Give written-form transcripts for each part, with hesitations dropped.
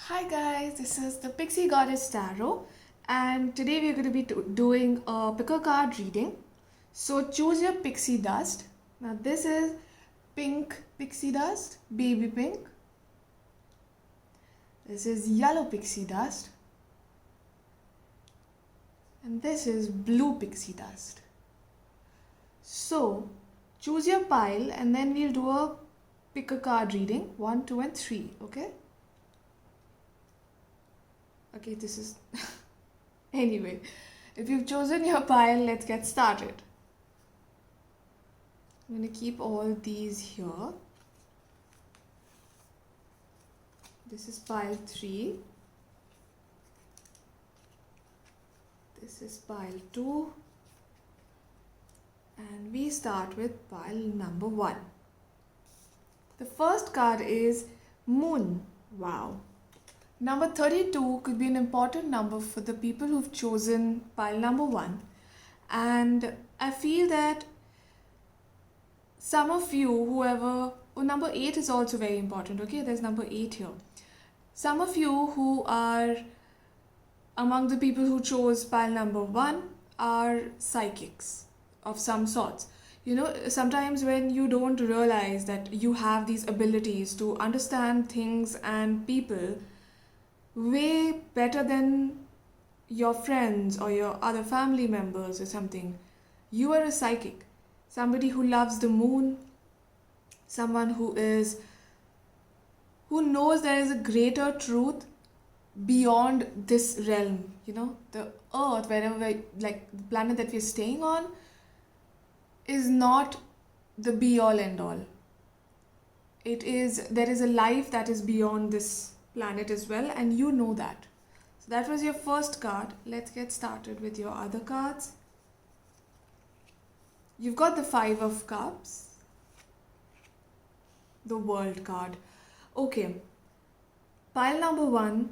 Hi guys, this is the Pixie Goddess Tarot, and today we're going to be doing a pick a card reading. So choose your pixie dust. Now this is pink pixie dust, baby pink. This is yellow pixie dust, and this is blue pixie dust. So choose your pile, and then we'll do a pick a card reading 1, 2, and 3. Okay, this is anyway, if you've chosen your pile, let's get started. I'm going to keep all these here. This is pile 3. This is pile 2. And we start with pile number 1. The first card is Moon. Wow. Number 32 could be an important number for the people who've chosen pile number 1. And I feel that some of you, number 8 is also very important, okay? There's number 8 here. Some of you who are among the people who chose pile number 1 are psychics of some sorts. Sometimes when you don't realize that you have these abilities to understand things and people way better than your friends or your other family members or something. You are a psychic, somebody who loves the moon, someone who knows there is a greater truth beyond this realm. The earth, the planet that we're staying on, is not the be all end all. There is a life that is beyond this planet as well, and you know that. So that was your first card. Let's get started with your other cards. You've got the 5 of Cups, the World card. Okay, pile number 1,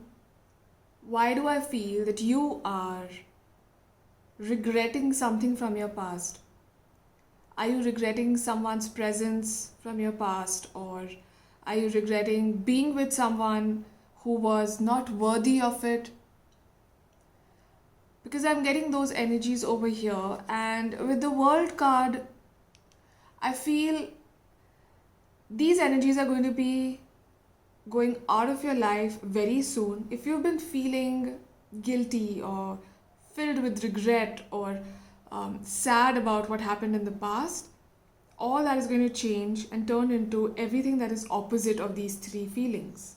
why do I feel that you are regretting something from your past? Are you regretting someone's presence from your past, or are you regretting being with someone who was not worthy of it? Because I'm getting those energies over here, and with the World card, I feel these energies are going to be going out of your life very soon. If you've been feeling guilty or filled with regret or sad about what happened in the past, all that is going to change and turn into everything that is opposite of these 3 feelings.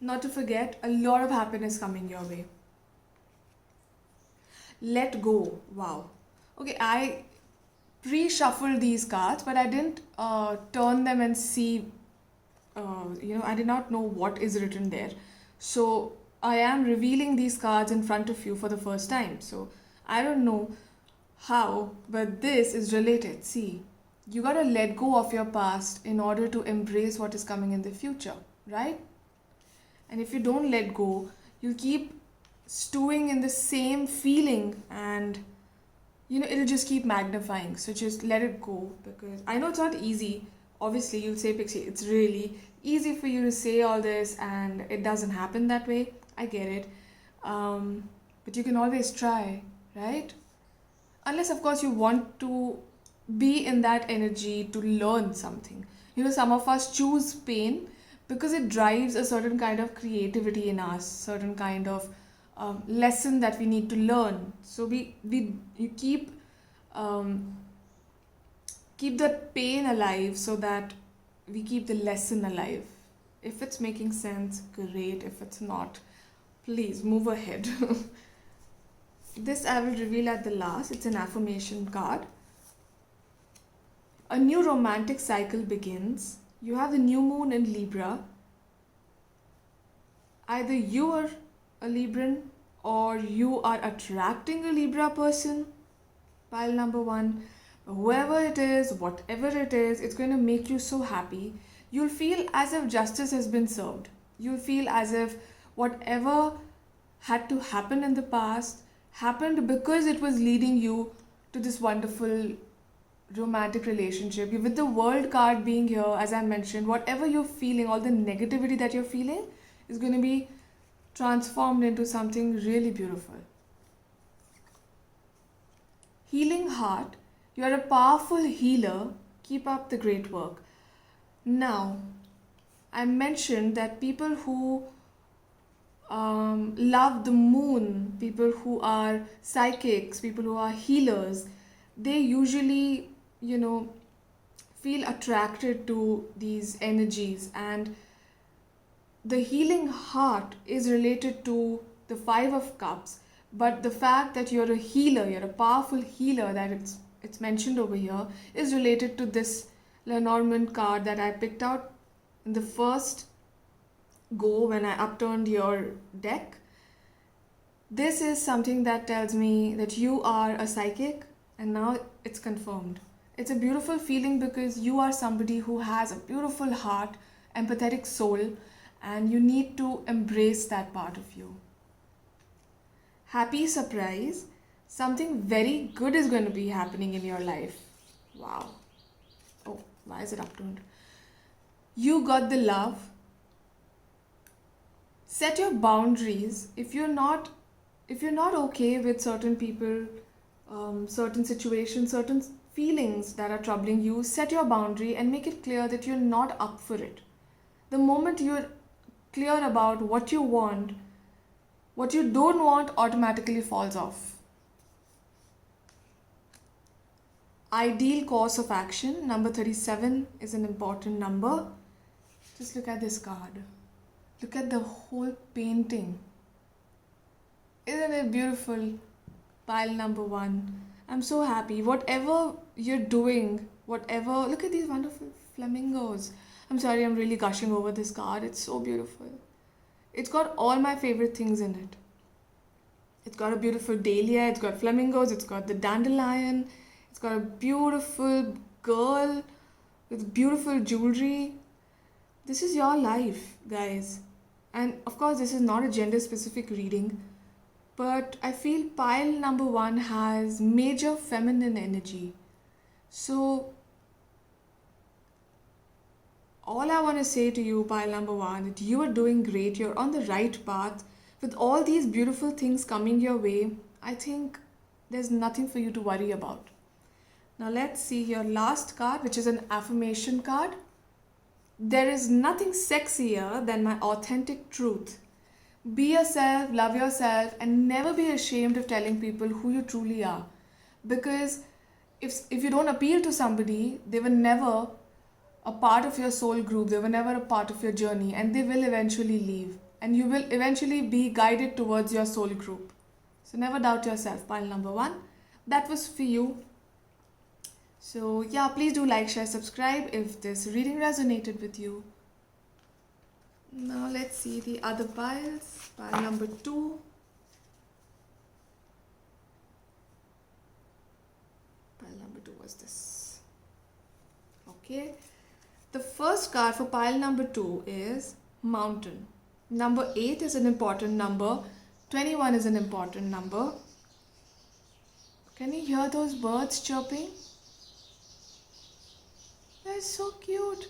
Not to forget, a lot of happiness coming your way. Let go. Wow. Okay, I pre-shuffled these cards, but I didn't turn them and see, I did not know what is written there. So I am revealing these cards in front of you for the first time. So I don't know how, but this is related. See, you gotta let go of your past in order to embrace what is coming in the future, right? And if you don't let go, you'll keep stewing in the same feeling, and it'll just keep magnifying. So just let it go, because I know it's not easy. Obviously, you'll say, Pixie, it's really easy for you to say all this and it doesn't happen that way. I get it. But you can always try, right? Unless, of course, you want to be in that energy to learn something. Some of us choose pain because it drives a certain kind of creativity in us, certain kind of lesson that we need to learn. So you keep that pain alive so that we keep the lesson alive. If it's making sense, great. If it's not, please move ahead. This I will reveal at the last. It's an affirmation card. A new romantic cycle begins. You have the new moon in Libra. Either you are a Libran or you are attracting a Libra person. Pile number 1. Whoever it is, whatever it is, it's going to make you so happy. You'll feel as if justice has been served. You'll feel as if whatever had to happen in the past happened because it was leading you to this wonderful romantic relationship. With the world card being here, as I mentioned, whatever you're feeling, all the negativity that you're feeling is going to be transformed into something really beautiful. Healing heart, you're a powerful healer. Keep up the great work. Now, I mentioned that people who love the moon, people who are psychics, people who are healers, they usually, feel attracted to these energies. And the healing heart is related to the Five of Cups. But the fact that you're a healer, you're a powerful healer, that it's mentioned over here, is related to this Lenormand card that I picked out in the first go when I upturned your deck. This is something that tells me that you are a psychic, and now it's confirmed. It's a beautiful feeling because you are somebody who has a beautiful heart, empathetic soul, and you need to embrace that part of you. Happy surprise, something very good is going to be happening in your life. Wow. Oh, why is it upturned? You got the love. Set your boundaries. If you're not okay with certain people, certain situations, certain feelings that are troubling you, set your boundary and make it clear that you're not up for it. The moment you're clear about what you want, what you don't want automatically falls off. Ideal course of action, number 37 is an important number. Just look at this card. Look at the whole painting. Isn't it beautiful? Pile number 1. I'm so happy. Whatever you're doing, look at these wonderful flamingos. I'm sorry, I'm really gushing over this card. It's so beautiful. It's got all my favorite things in it. It's got a beautiful dahlia, it's got flamingos, it's got the dandelion, it's got a beautiful girl with beautiful jewelry. This is your life, guys. And of course, this is not a gender specific reading, but I feel pile number 1 has major feminine energy. So, all I want to say to you, pile number 1, that you are doing great, you're on the right path. With all these beautiful things coming your way, I think there's nothing for you to worry about. Now let's see your last card, which is an affirmation card. There is nothing sexier than my authentic truth. Be yourself, love yourself, and never be ashamed of telling people who you truly are. Because if you don't appeal to somebody, they were never a part of your soul group, they were never a part of your journey, and they will eventually leave. And you will eventually be guided towards your soul group. So never doubt yourself, pile number 1. That was for you. So yeah, please do like, share, subscribe if this reading resonated with you. Now let's see the other piles. Pile number 2. Pile number 2 was this. Okay. The first card for pile number 2 is Mountain. Number 8 is an important number. 21 is an important number. Can you hear those birds chirping? They're so cute.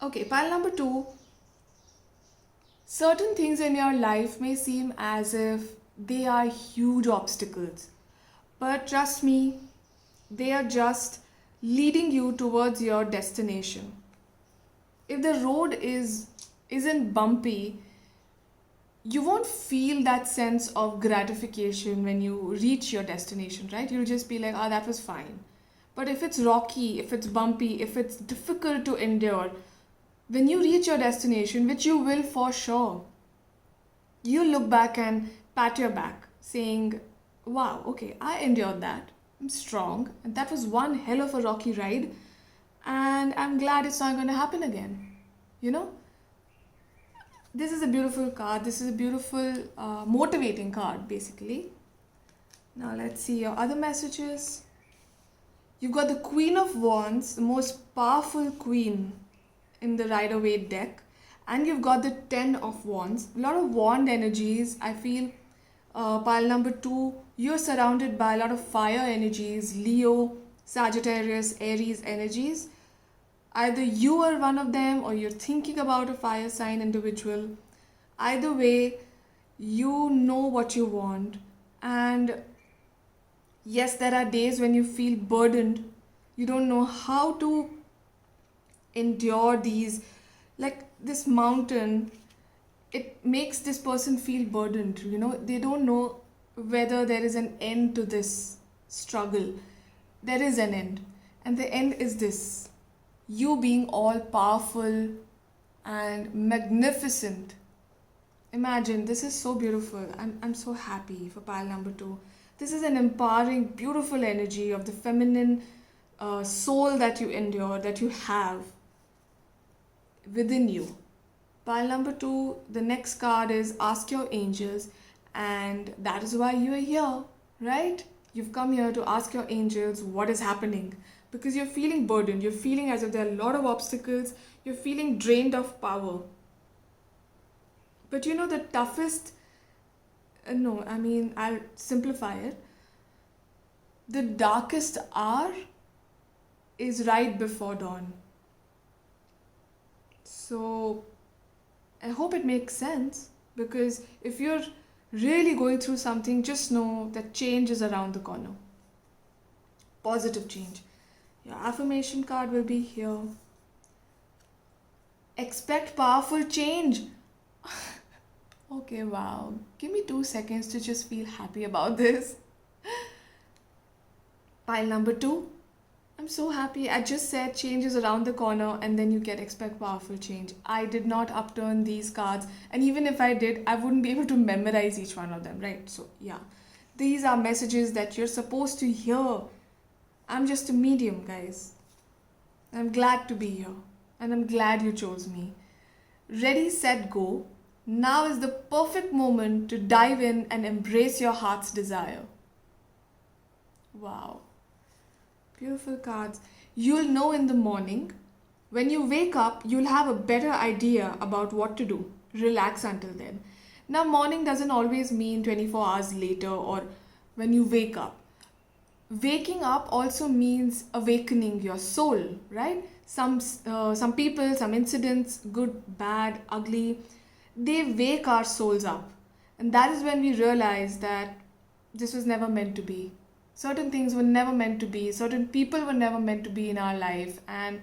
Okay, pile number 2. Certain things in your life may seem as if they are huge obstacles. But trust me, they are just leading you towards your destination. If the road isn't bumpy, you won't feel that sense of gratification when you reach your destination, right? You'll just be like, that was fine. But if it's rocky, if it's bumpy, if it's difficult to endure, when you reach your destination, which you will for sure, you look back and pat your back saying, wow, okay, I endured that. I'm strong. And that was one hell of a rocky ride. And I'm glad it's not going to happen again. This is a beautiful card. This is a beautiful motivating card, basically. Now let's see your other messages. You've got the Queen of Wands, the most powerful queen in the Rider-Waite deck. And you've got the 10 of Wands. A lot of wand energies. I feel pile number 2 You're surrounded by a lot of fire energies, Leo, Sagittarius, Aries energies. Either you are one of them or you're thinking about a fire sign individual. Either way, you know what you want. And yes, there are days when you feel burdened. You don't know how to endure these, like this mountain. It makes this person feel burdened. They don't know whether there is an end to this struggle. There is an end, and the end is this: you being all powerful and magnificent. Imagine, this is so beautiful. I'm so happy for pile number 2. This is an empowering, beautiful energy of the feminine soul that you endure, that you have within you. Pile number 2, the next card is Ask Your Angels, and that is why you are here, right? You've come here to ask your angels what is happening, because you're feeling burdened, you're feeling as if there are a lot of obstacles, you're feeling drained of power. But the toughest, no, I mean, I'll simplify it. The darkest hour is right before dawn. So, I hope it makes sense, because if you're really going through something, just know that change is around the corner. Positive change. Your affirmation card will be here. Expect powerful change. Okay, wow. Give me 2 seconds to just feel happy about this. Pile number 2. I'm so happy. I just said change is around the corner, and then you get expect powerful change. I did not upturn these cards, and even if I did, I wouldn't be able to memorize each one of them, right? So, yeah. These are messages that you're supposed to hear. I'm just a medium, guys. I'm glad to be here, and I'm glad you chose me. Ready, set, go. Now is the perfect moment to dive in and embrace your heart's desire. Wow. Beautiful cards. You'll know in the morning. When you wake up, you'll have a better idea about what to do. Relax until then. Now, morning doesn't always mean 24 hours later or when you wake up. Waking up also means awakening your soul, right? Some people, some incidents, good, bad, ugly, they wake our souls up. And that is when we realize that this was never meant to be. Certain things were never meant to be. Certain people were never meant to be in our life. And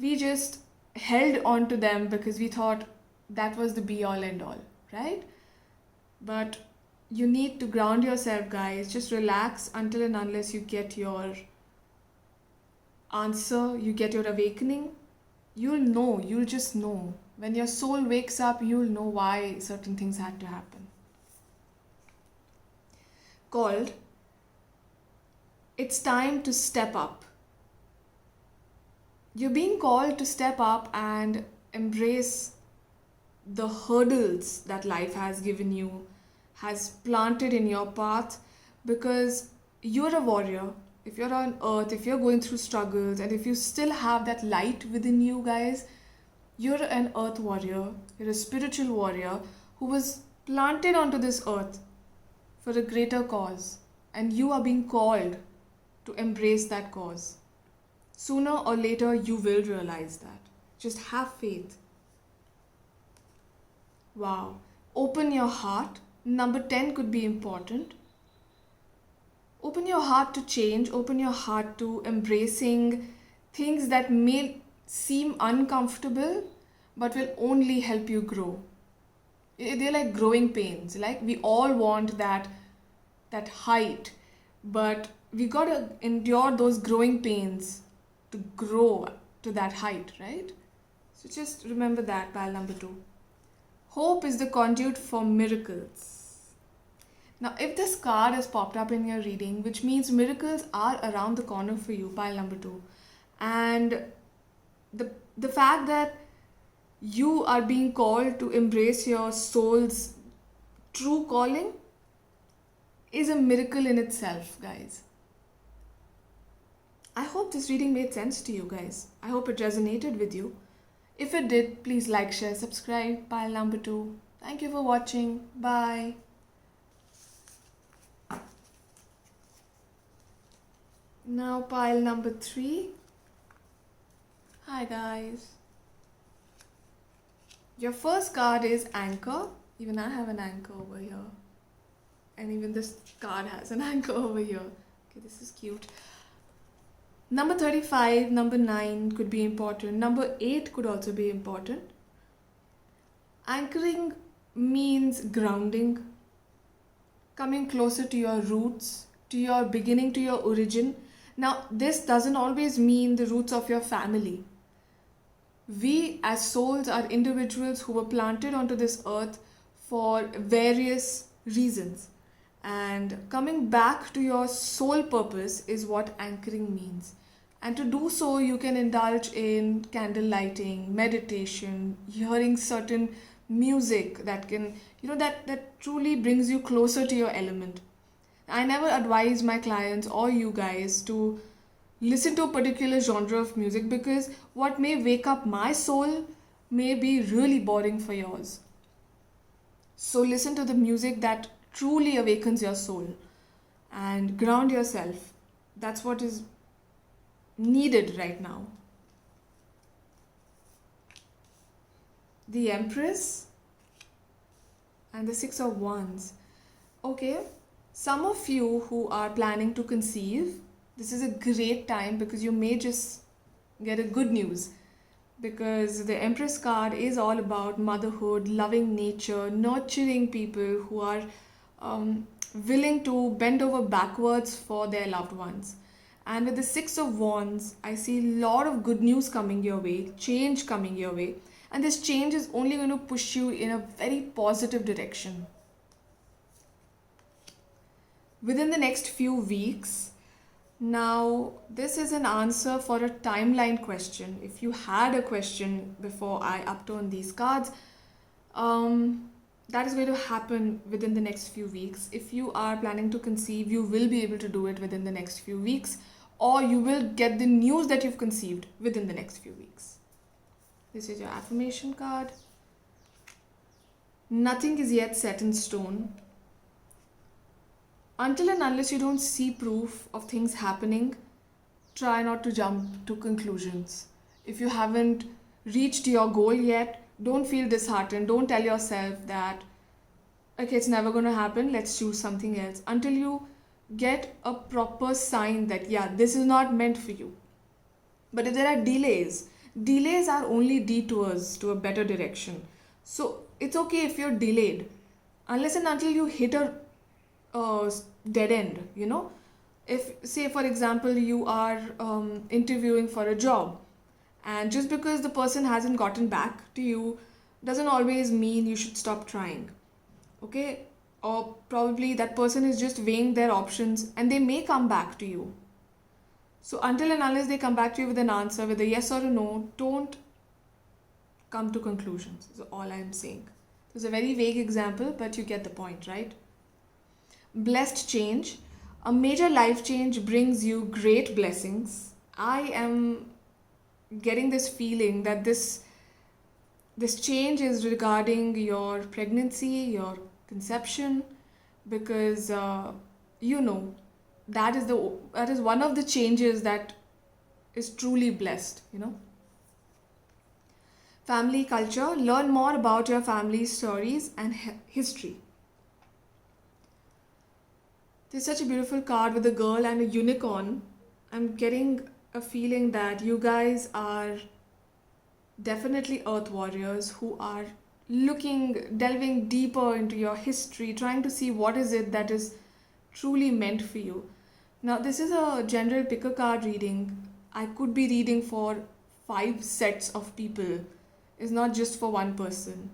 we just held on to them because we thought that was the be all end all, right? But you need to ground yourself, guys. Just relax until and unless you get your answer, you get your awakening. You'll just know. When your soul wakes up, you'll know why certain things had to happen. Called, it's time to step up. You're being called to step up and embrace the hurdles that life has given you, has planted in your path, because you're a warrior. If you're on earth, if you're going through struggles, and if you still have that light within you, guys, you're an earth warrior. You're a spiritual warrior who was planted onto this earth for a greater cause, and you are being called to embrace that cause. Sooner or later, you will realize that. Just have faith. Wow. Open your heart. Number 10 could be important. Open your heart to change. Open your heart to embracing things that may seem uncomfortable but will only help you grow. They're like growing pains. Like, we all want that height, but we got to endure those growing pains to grow to that height, right? So just remember that, pile number 2. Hope is the conduit for miracles. Now, if this card has popped up in your reading, which means miracles are around the corner for you, pile number 2. And the fact that you are being called to embrace your soul's true calling is a miracle in itself, guys. I hope this reading made sense to you guys. I hope it resonated with you. If it did, please like, share, subscribe. Pile number 2. Thank you for watching. Bye. Now pile number 3. Hi guys. Your first card is anchor. Even I have an anchor over here. And even this card has an anchor over here. Okay, this is cute. Number 35, number 9 could be important. Number 8 could also be important. Anchoring means grounding, coming closer to your roots, to your beginning, to your origin. Now, this doesn't always mean the roots of your family. We as souls are individuals who were planted onto this earth for various reasons. And coming back to your soul purpose is what anchoring means. And to do so, you can indulge in candle lighting, meditation, hearing certain music that can, that truly brings you closer to your element. I never advise my clients or you guys to listen to a particular genre of music because what may wake up my soul may be really boring for yours. So listen to the music that truly awakens your soul and ground yourself. That's what is needed right now. The Empress and the Six of Wands. Okay, some of you who are planning to conceive, this is a great time because you may just get a good news, because the Empress card is all about motherhood, loving nature, nurturing people who are willing to bend over backwards for their loved ones. And with the Six of Wands, I see a lot of good news coming your way, change coming your way. And this change is only going to push you in a very positive direction. Within the next few weeks, now this is an answer for a timeline question. If you had a question before I upturn these cards, that is going to happen within the next few weeks. If you are planning to conceive, you will be able to do it within the next few weeks, or you will get the news that you've conceived within the next few weeks. This is your affirmation card. Nothing is yet set in stone. Until and unless you don't see proof of things happening, try not to jump to conclusions. If you haven't reached your goal yet, don't feel disheartened. Don't tell yourself that, okay, it's never going to happen, let's choose something else. Until you get a proper sign that, yeah, this is not meant for you. But if there are delays are only detours to a better direction. So it's okay if you're delayed, unless and until you hit a dead end, If, say, for example, you are interviewing for a job, and just because the person hasn't gotten back to you doesn't always mean you should stop trying, okay? Or probably that person is just weighing their options and they may come back to you. So until and unless they come back to you with an answer, with a yes or a no, don't come to conclusions, is all I'm saying. It's a very vague example, but you get the point, right? Blessed change. A major life change brings you great blessings. I am getting this feeling that this change is regarding your pregnancy, your conception, because that is one of the changes that is truly blessed. Family culture. Learn more about your family stories and history. There's such a beautiful card with a girl and a unicorn. I'm getting a feeling that you guys are definitely earth warriors who are delving deeper into your history, trying to see what is it that is truly meant for you. Now, this is a general pick a card reading. I could be reading for 5 sets of people. It's not just for one person.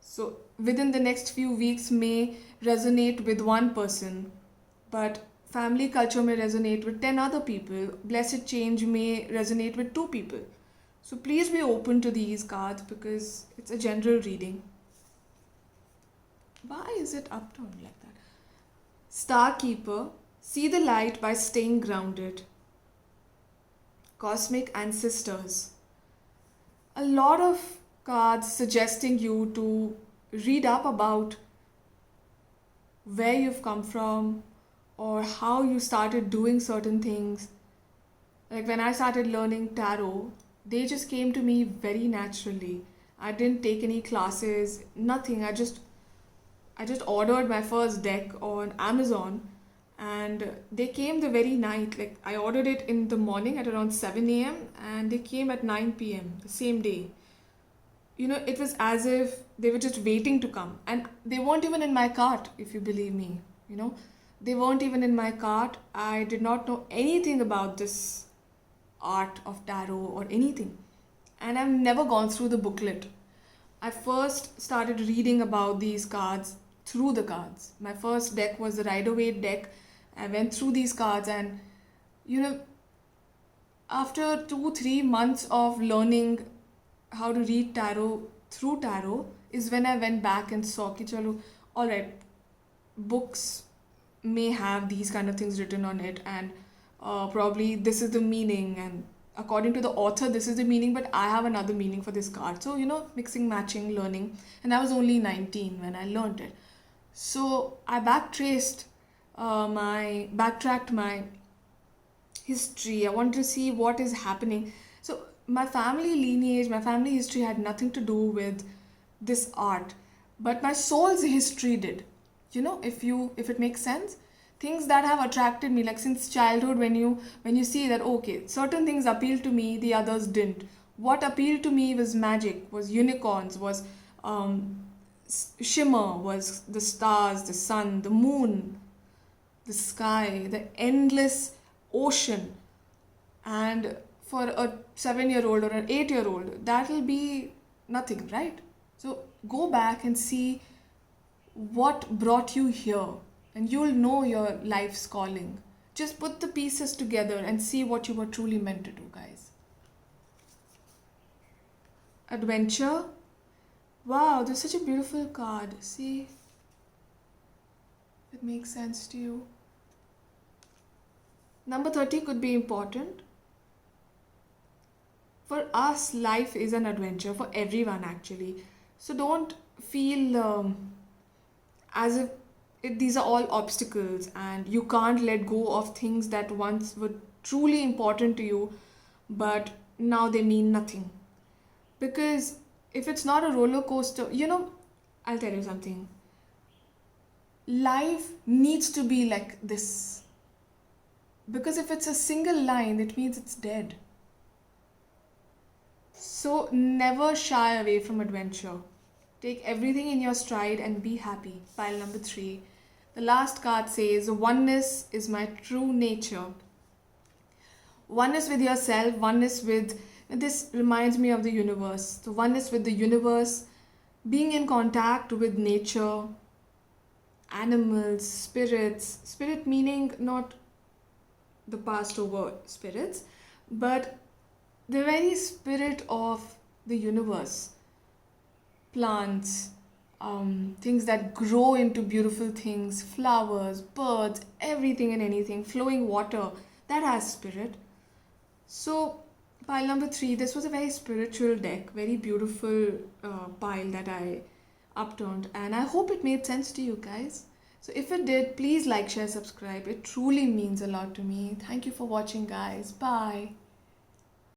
So within the next few weeks may resonate with one person, but family culture may resonate with 10 other people. Blessed change may resonate with 2 people. So please be open to these cards because it's a general reading. Why is it upturned like that? Star Keeper. See the light by staying grounded. Cosmic Ancestors. A lot of cards suggesting you to read up about where you've come from or how you started doing certain things. Like when I started learning tarot, they just came to me very naturally. I didn't take any classes, nothing. I just ordered my first deck on Amazon, and they came the very night. Like I ordered it in the morning at around 7 a.m. and they came at 9 p.m. the same day. It was as if they were just waiting to come. And they weren't even in my cart, if you believe me. You know, they weren't even in my cart. I did not know anything about this art of tarot or anything. And I've never gone through the booklet. I first started reading about these cards through the cards. My first deck was the Rider Waite deck. I went through these cards, and you know, after 2-3 months of learning how to read tarot through tarot is when I went back and saw ki chalo, all right, books may have these kind of things written on it, and probably this is the meaning, and according to the author this is the meaning, but I have another meaning for this card. So mixing, matching, learning. And I was only 19 when I learned it. So I backtracked my history. I wanted to see what is happening. So my family lineage, my family history had nothing to do with this art, but my soul's history did. If it makes sense, things that have attracted me, like since childhood, when you see that okay, certain things appeal to me, the others didn't. What appealed to me was magic, was unicorns, was shimmer, was the stars, the sun, the moon, the sky, the endless ocean. And for a 7-year-old or an 8-year-old, that'll be nothing, right? So go back and see what brought you here, and you'll know your life's calling. Just put the pieces together and see what you were truly meant to do, guys. Adventure. Wow, there's such a beautiful card. See? If it makes sense to you. Number 30 could be important. For us, life is an adventure, for everyone actually. So don't feel as if these are all obstacles and you can't let go of things that once were truly important to you, but now they mean nothing. Because if it's not a roller coaster, I'll tell you something. Life needs to be like this. Because if it's a single line, it means it's dead. So never shy away from adventure. Take everything in your stride and be happy. Pile number 3. The last card says, oneness is my true nature. Oneness with yourself, oneness with, this reminds me of the universe. So oneness with the universe, being in contact with nature, animals, spirits. Spirit meaning not the past over spirits, but the very spirit of the universe. Plants, things that grow into beautiful things, flowers, birds, everything and anything, flowing water, that has spirit. So pile number 3, this was a very spiritual deck, very beautiful pile that I upturned, and I hope it made sense to you guys. So if it did, please like, share, subscribe. It truly means a lot to me. Thank you for watching, guys. Bye.